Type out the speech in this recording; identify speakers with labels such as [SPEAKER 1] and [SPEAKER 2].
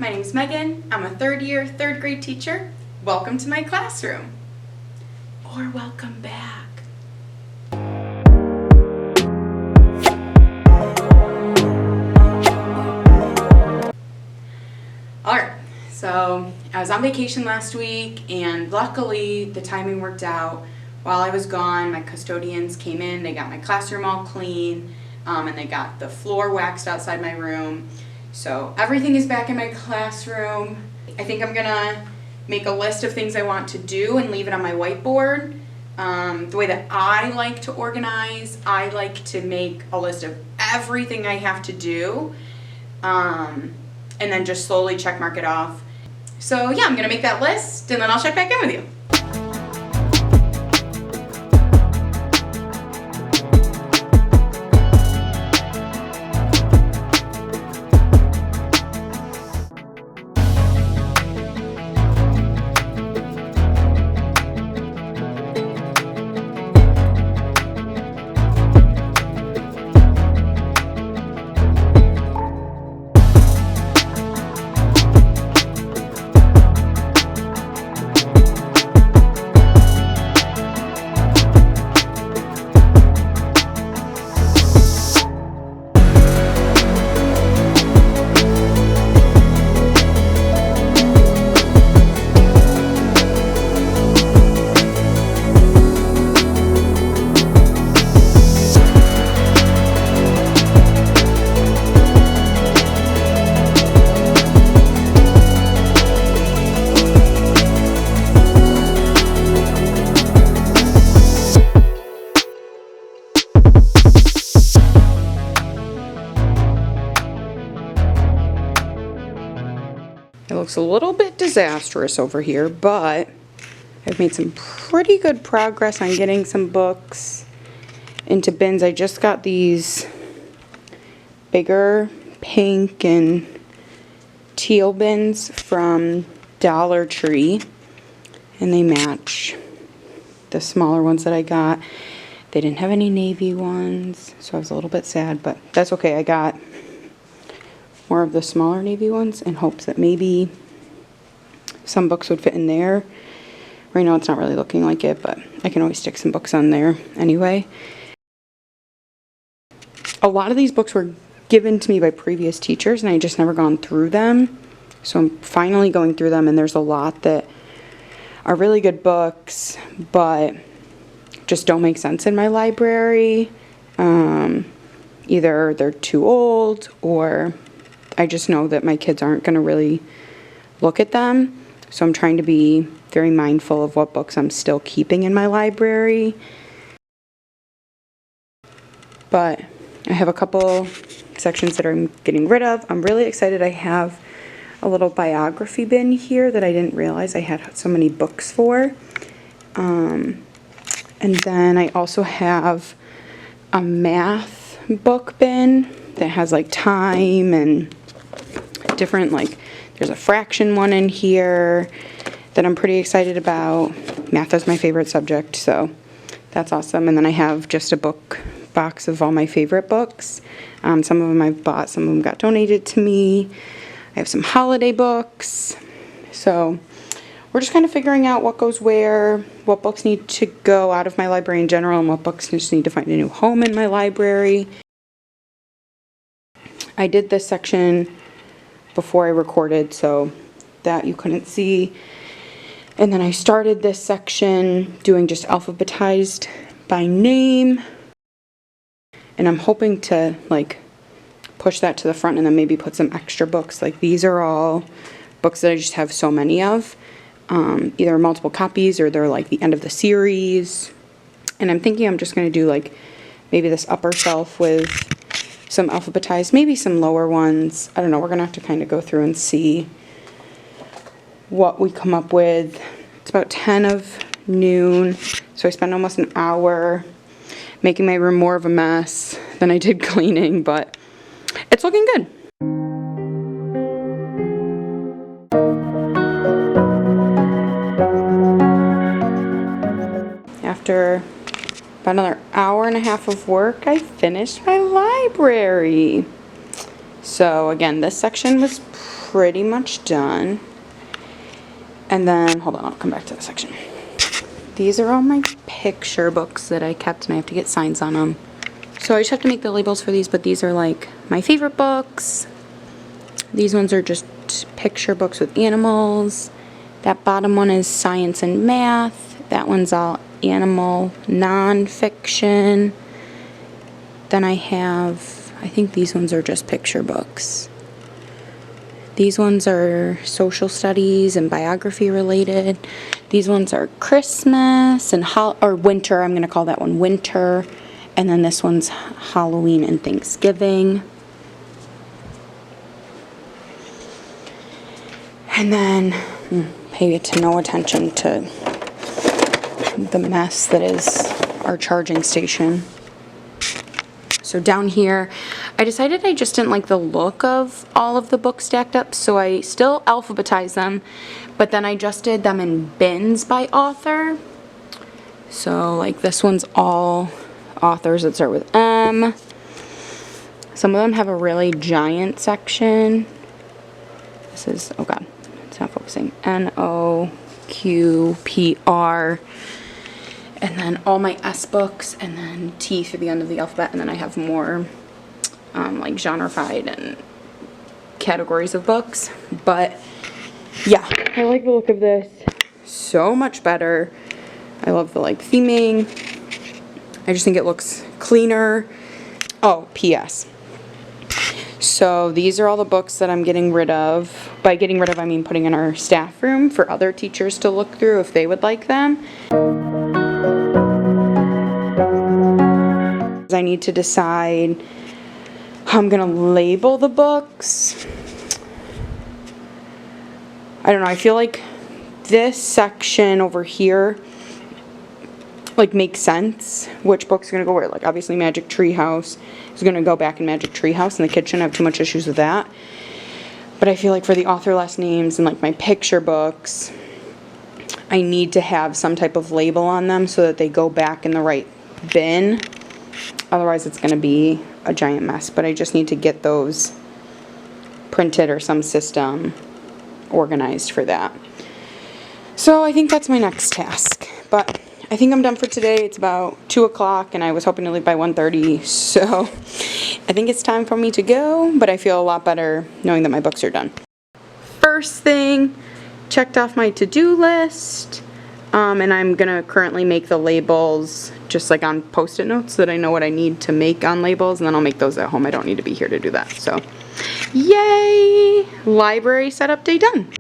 [SPEAKER 1] my name is Megan. I'm a third-year, third grade teacher. Welcome to my classroom. Or welcome back. Alright, so I was on vacation last week and luckily the timing worked out. While I was gone, my custodians came in, they got my classroom all clean, and they got the floor waxed outside my room. So everything is back in my classroom. I think I'm gonna make a list of things I want to do and leave it on my whiteboard. The way that I like to organize, I like to make a list of everything I have to do, and then just slowly check mark it off. So yeah, I'm gonna make that list and then I'll check back in with you. It looks a little bit disastrous over here, but I've made some pretty good progress on getting some books into bins. I just got these bigger pink and teal bins from Dollar Tree, and they match the smaller ones that I got. They didn't have any navy ones, so I was a little bit sad, but that's okay. I got more of the smaller navy ones in hopes that maybe some books would fit in there. Right now it's not really looking like it, but I can always stick some books on there anyway. A lot of these books were given to me by previous teachers and I just never gone through them. So I'm finally going through them, and there's a lot that are really good books but just don't make sense in my library. Either they're too old, or I just know that my kids aren't going to really look at them. So I'm trying to be very mindful of what books I'm still keeping in my library. But I have a couple sections that I'm getting rid of. I'm really excited. I have a little biography bin here that I didn't realize I had so many books for. And then I also have a math book bin that has like time and different, like there's a fraction one in here that I'm pretty excited about. Math is my favorite subject, so that's awesome. And then I have just a book box of all my favorite books. Some of them I've bought, some of them got donated to me. I have some holiday books. So we're just kind of figuring out what goes where, what books need to go out of my library in general, and what books just need to find a new home in my library. I did this section before I recorded, so that you couldn't see. And then I started this section doing just alphabetized by name. And I'm hoping to like push that to the front and then maybe put some extra books. Like these are all books that I just have so many of. Either multiple copies or they're like the end of the series. And I'm thinking I'm just going to do like maybe this upper shelf with some alphabetized, maybe some lower ones. I don't know. We're going to have to kind of go through and see what we come up with. It's about 10 of noon, so I spent almost an hour making my room more of a mess than I did cleaning, but it's looking good. After about another hour and a half of work, I finished my library. So again, this section was pretty much done. And then, hold on, I'll come back to this section. These are all my picture books that I kept, and I have to get signs on them. So I just have to make the labels for these, but these are like my favorite books. These ones are just picture books with animals. That bottom one is science and math. That one's all animal nonfiction. Then I have, I think these ones are just picture books. These ones are social studies and biography related. These ones are Christmas and or winter. I'm going to call that one winter. And then this one's Halloween and Thanksgiving. And then pay it to no attention to the mess that is our charging station. So down here, I decided I just didn't like the look of all of the books stacked up, so I still alphabetized them, but then I just did them in bins by author. So like this one's all authors that start with M. Some of them have a really giant section. This is, oh god, it's not focusing. N-O-Q-P-R. And then all my S books, and then T through the end of the alphabet, and then I have more like genreified and categories of books. But yeah, I like the look of this so much better. I love the like theming. I just think it looks cleaner. Oh, P.S. So these are all the books that I'm getting rid of. By getting rid of, I mean putting in our staff room for other teachers to look through if they would like them. I need to decide how I'm gonna label the books. I don't know, I feel like this section over here like makes sense. Which book's gonna go where? Like obviously Magic Tree House is gonna go back in Magic Tree House in the kitchen. I have too much issues with that. But I feel like for the author last names and like my picture books, I need to have some type of label on them so that they go back in the right bin. Otherwise it's going to be a giant mess. But I just need to get those printed or some system organized for that. So I think that's my next task. But I think I'm done for today. It's about 2 o'clock and I was hoping to leave by 1:30. So I think it's time for me to go. But I feel a lot better knowing that my books are done. First thing, checked off my to-do list. And I'm going to currently make the labels just like on post-it notes so that I know what I need to make on labels, and then I'll make those at home. I don't need to be here to do that. So, yay! Library setup day done.